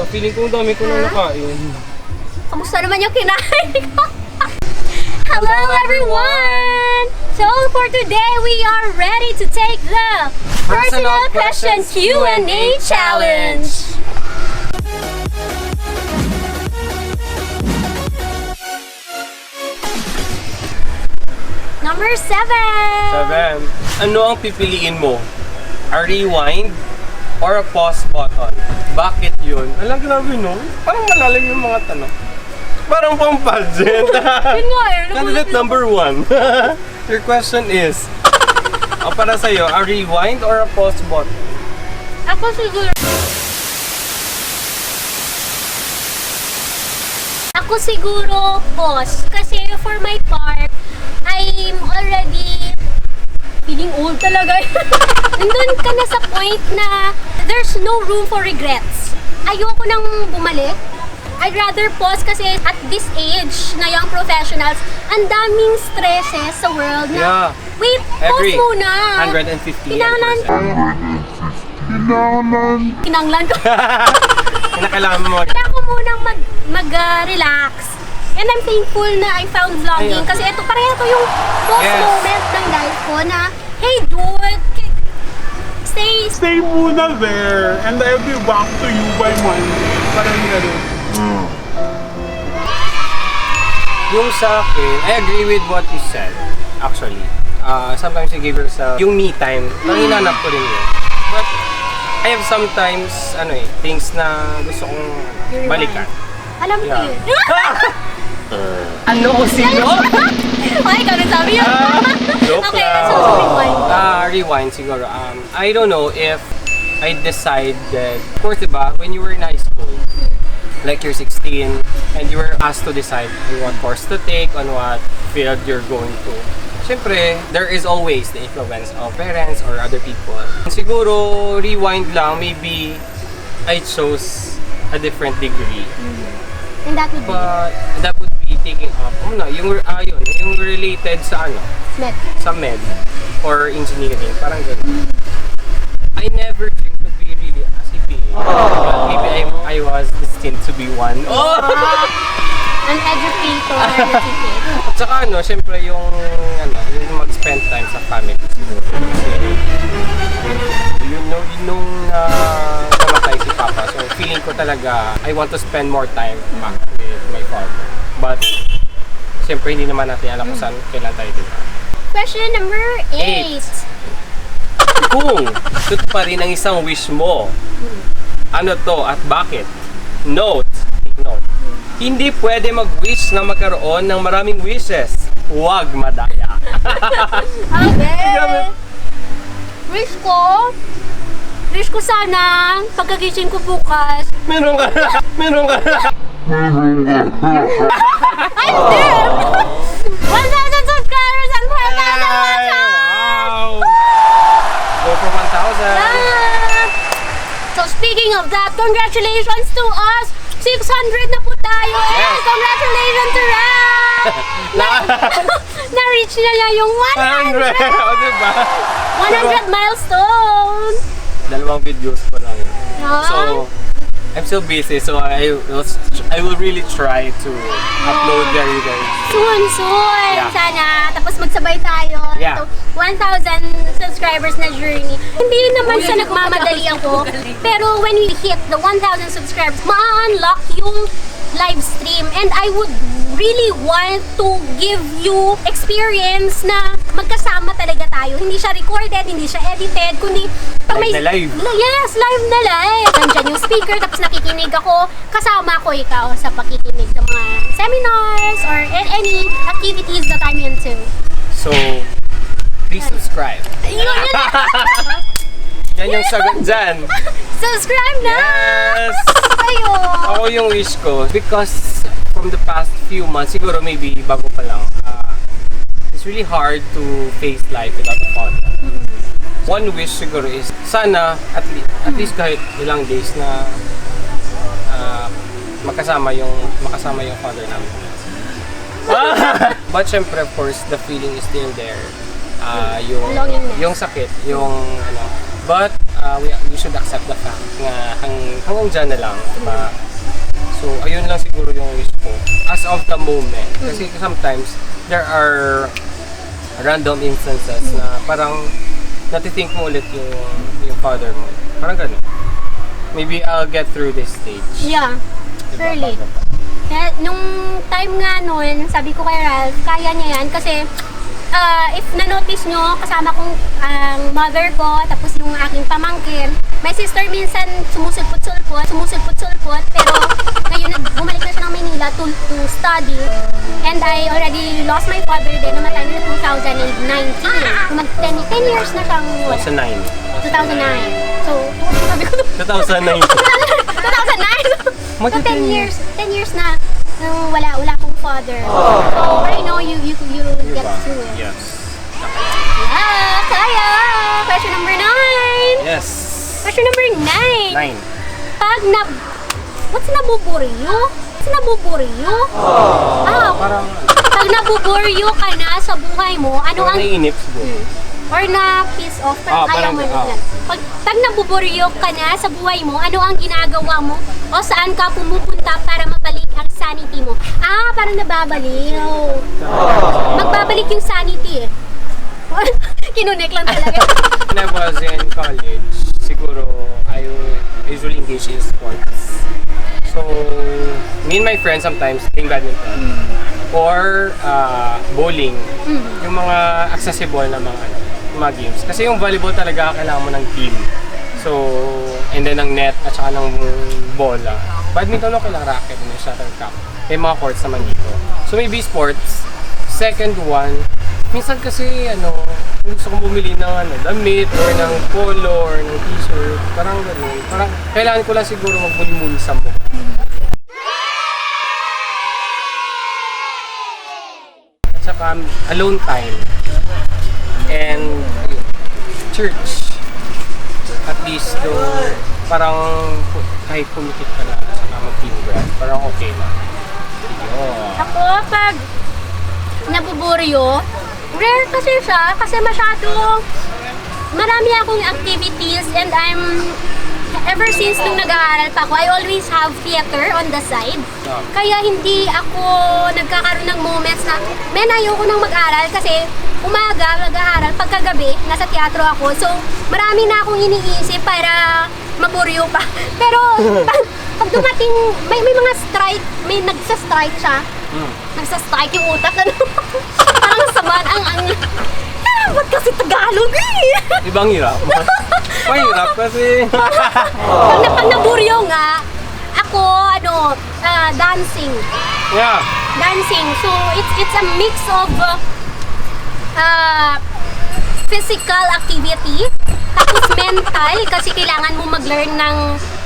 feeling ko ang dami ko nang nakain. Kamusta naman yung kinain ko? Hello everyone! So for today, we are ready to take the Personal Question Q&A Challenge! Number 7! Ano ang pipiliin mo? A rewind or a pause button? Bakit yun? Alam, grabe no? Parang malalim yung mga tanong. Parang pang pageant. Yun nga eh. Candidate number 1. Your question is, para sa'yo, a rewind or a pause button? Ako siguro... Ako siguro, boss. Kasi for my part, I'm already feeling old talaga. Nandun ka na sa point na there's no room for regrets. Ayoko nang bumalik. I'd rather pause kasi at this age na young professionals, ang daming stresses sa world na, wait, pause muna. 150 Kinanglan ko. Kinakailangan mo. Kailangan ko munang mag-relax. And I'm thankful na I found vlogging kasi ito, pareho to yung pause moment ng life ko na, hey dude, stay muna there and I'll be back to you by Monday. Parang gano'n. Yung sa akin, I agree with what you said, actually. Sometimes you give yourself yung me time, parang hinanap ko rin yun. But I have sometimes, things na gusto kong balikan. Alam ko yun. Ano ko sino? Ay, ikaw nagsabi yun. Okay, so rewind. Rewind siguro. I don't know if I decided, of course, diba, when you were in high school, like you're 16, and you were asked to decide on what course to take, on what field you're going to. Siyempre, there is always the influence of parents or other people. Siguro, rewind lang, maybe I chose a different degree. And that would be? But that would be taking up, yung related sa Med. sa med or engineering, parang gano'n. I never dreamed to be really a CPA. But maybe I was destined to be one. An educator and a CPA. At saka syempre yung mag-spend time sa family siguro. Kasi nung namatay si Papa, so feeling ko talaga I want to spend more time back with my father. But siyempre hindi naman natin alam kung saan kailan tayo dito. Question number 8. Kung tut pa rin ang isang wish mo, ano to at bakit? Note. Hindi pwede mag-wish na magkaroon ng maraming wishes. Huwag madaya. Okay. Wish ko sana, pagkagising ko bukas. Meron ka na. I'm there! 1,000 subscribers and 4,000 watch hours! Wow! Go for 1,000. So speaking of that, congratulations to us! 600 na po tayo! Yes! Congratulations to Ram! Na-reach na niya yung 100! 100! O diba? 100 milestone! 2 videos pa lang. So, I'm still busy, so I will really try to upload very soon. Yeah. Sana. Tapos magsabay tayo. Yeah. Ito, 1,000 subscribers na journey. Hindi naman sa nagmamadali ako. Pero when we hit the 1,000 subscribers, ma-unlock yung live stream. And I would really want to give you experience na magkasama talaga tayo. Hindi siya recorded, hindi siya edited, kundi pag may... Live. Yes, live na live. Nandiyan yung speaker, tapos nakikinig ako. Kasama ko ikaw sa pakikinig sa mga seminars or any activities that I'm into. So, please subscribe. Yun. Yan yung sagot dyan. Subscribe na! Yes! Ayun! Ako yung wish ko, because from the past few months, siguro maybe bago pa lang, it's really hard to face life without a father. One wish siguro is, sana at least kahit ilang days na makasama yung father namin. But syempre, of course, the feeling is still there. Yung sakit, but we should accept the fact na hanggang dyan na lang, diba? So, ayun lang siguro yung wish ko. As of the moment. Kasi sometimes, there are random instances na parang natithink mo ulit yung father mo. Parang ganun. Maybe I'll get through this stage. Yeah, Diba? surely. Kaya, nung time nga nun, sabi ko kay Ralph, kaya niya yan kasi if na-notice nyo, kasama kong mother ko, tapos yung aking pamangkin, my sister minsan sumusulpot, pero ngayon bumalik na siya ng Manila to study. And I already lost my father din, namatay na 2019. 10 years na siyang wala. 2009. 2009. So, sabi ko 2009. 2009! So 10 years na wala akong father. So I know you get through it. Yes. Yeah, kaya! Question number 9! Yes. Question number 9! 9. What's nabuburyo? Parang, Pag nabuburyo ka na sa buhay mo, ano parang ang... naiinip siguro. Or na piece off, parang ayaw mo na. Pag nabuburyo ka na sa buhay mo, ano ang ginagawa mo? O saan ka pumupunta para mabalik ang sanity mo? Parang nababaliw. Magbabalik yung sanity eh. Kinunik lang talaga. When I was in college, siguro I usually engage in sports. So, me and my friends sometimes playing badminton or bowling. Yung mga accessible na mga games. Kasi yung volleyball talaga kailangan mo ng team. So, and then ng net at saka ng bola. Badminton okay lang, racket and shuttlecock. May mga courts naman dito. So maybe sports. Second one, minsan kasi gusto kong bumili ng damit or ng polo or ng t-shirt. Parang gano'n. Parang kailangan ko lang siguro magmuni-muni sa mo. At saka alone time. And church. At least parang kahit pumikit ka na at saka mag-deep breath, parang okay na. Ako, pag nabuburyo, rare kasi siya kasi masyadong marami akong activities and ever since nung nag-aaral pa ako, I always have theater on the side. Kaya hindi ako nagkakaroon ng moments na, ayoko nang mag-aral kasi umaga mag-aaral, pagkagabi, nasa teatro ako. So, marami na akong iniisip para maburyo pa. Pero, pag dumating, may mga strike, may nagsa-strike siya. Nagsa-strike yung utak. Parang saman, ba't kasi Tagalog eh? Ibang hirap. Mahirap kasi. Pag naburyo nga, ako, dancing. Yeah. Dancing. So, it's a mix of physical activity, tapos mental, kasi kailangan mo mag-learn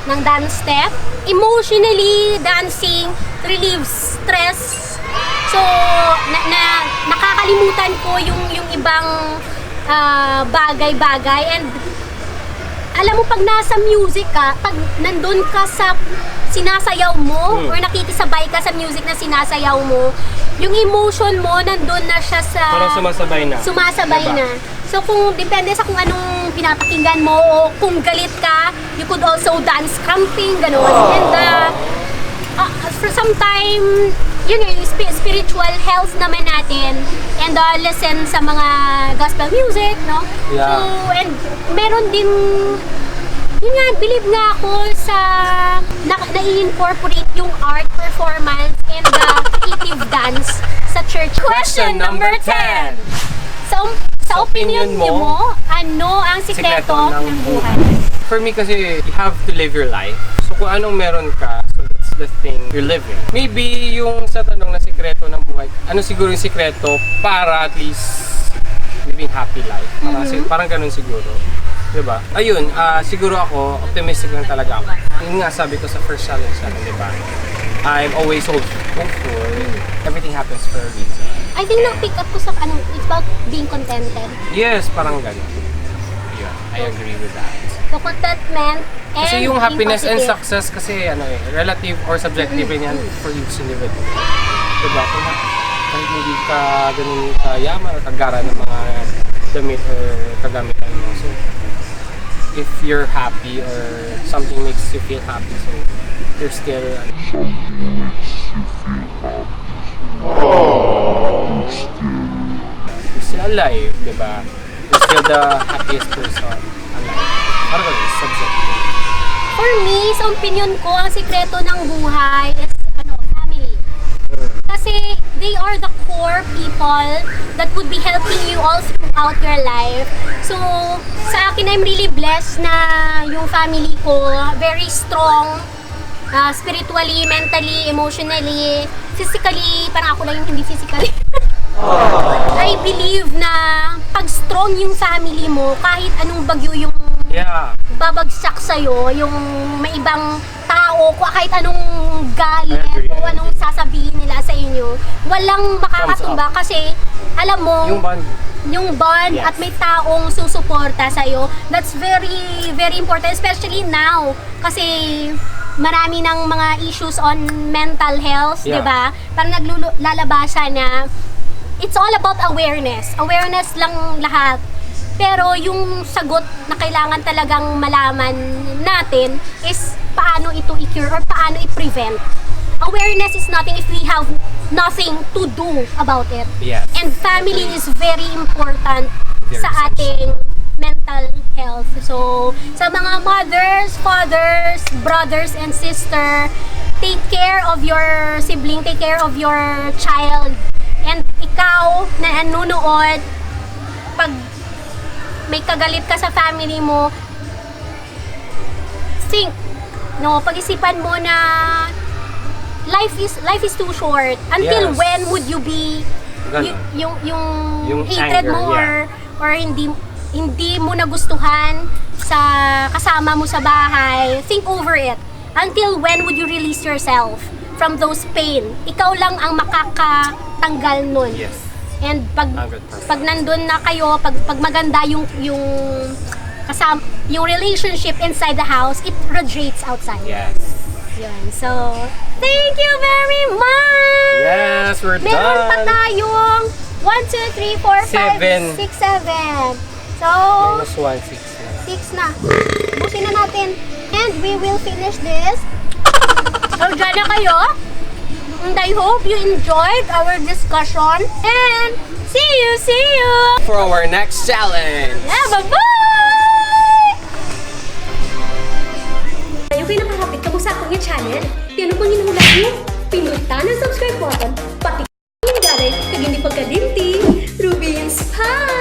ng dance step. Emotionally, dancing relieves stress. So, nakakalimutan ko yung ibang bagay-bagay. And alam mo, pag nasa music ka, pag nandun ka sa sinasayaw mo or nakikisabay ka sa music na sinasayaw mo, yung emotion mo nandun na siya sa... Parang sumasabay na. Sumasabay diba? na. So kung depende sa kung anong pinapakinggan mo o kung galit ka, you could also dance cramping, gano'n. And for some time, yun yung spiritual health naman natin, and listen sa mga gospel music, no? Yeah. So, and meron din, yun nga, believe nga ako sa na-incorporate yung art performance and creative dance sa church. Question number 10. Sa opinion mo, ano ang sikreto ng buhay? For me kasi, you have to live your life. So kung anong meron ka, so that's the thing you're living. Maybe yung sa tanong na sikreto ng buhay, ano siguro yung sikreto para at least living happy life? Parang ganun siguro. Diba? Ayun, siguro ako, optimistic lang talaga ako. Yun nga sabi ko sa first challenge natin, diba? I'm always hopeful. Everything happens for a reason. I think na-pick up ko sa it's about being contented. Yes, parang ganun. Yeah, I agree with that. So, contentment and Kasi yung being happiness and positive. success kasi relative or subjective yan for each individual. Diba? Kahit hindi ka ganun kayaman or kagara ng mga damit or kagamitan mo. So, if you're happy or something makes you feel happy, so you're still you're still alive, diba? You're still the happiest person alive. Parang ganun, subjective. For me, sa opinion ko, ang sikreto ng buhay is family. Kasi they are the core people that would be helping you all throughout your life. So, sa akin, I'm really blessed na yung family ko very strong, spiritually, mentally, emotionally, physically, parang ako lang yung hindi physically. I believe na pag strong yung family mo, kahit anong bagyo yung Yeah. babagsak sa'yo, yung may ibang tao, kahit anong galit I agree, o I anong sasabihin nila sa inyo, walang makakatumba kasi alam mo, Yung bond. yung bond Yes. at may taong susuporta sa'yo, that's very, very important, especially now. Kasi marami ng mga issues on mental health, Yeah. di ba? Parang naglalabasan na it's all about awareness. Awareness lang lahat. Pero yung sagot na kailangan talagang malaman natin is paano ito i-cure or paano i-prevent. Awareness is nothing if we have nothing to do about it. Yes. And family is very important Very sa ating mental health. So, sa mga mothers, fathers, brothers, and sister, take care of your sibling, take care of your child. And ikaw na nanonood, pag may kagalit ka sa family mo, think, pag-isipan mo na life is too short. Until Yes. when would you be Ganon. yung anger, hatred mo yeah. or hindi mo nagustuhan sa kasama mo sa bahay, think over it. Until when would you release yourself from those pain? Ikaw lang ang makakatanggal nun. Yes. And pag 100%. nandun na kayo, pag maganda yung kasama, yung relationship inside the house, it radiates outside. Yes. Yun. So, thank you very much! Yes, we're Meron pa done. tayong 1, 2, 3, 4, 5, 6, 7. So, Minus 1, 6 na. 6 na. Busin na natin. And we will finish this. So, dyan na kayo. And I hope you enjoyed our discussion. And see you! For our next challenge. Yeah, bye-bye! Kayo kayo nakakapit ka mo sa akong channel. Yan ang panginulat nyo. Pindutan ang subscribe button. Pati yung garay. Kag hindi pagkalimti. Ruby Inspire!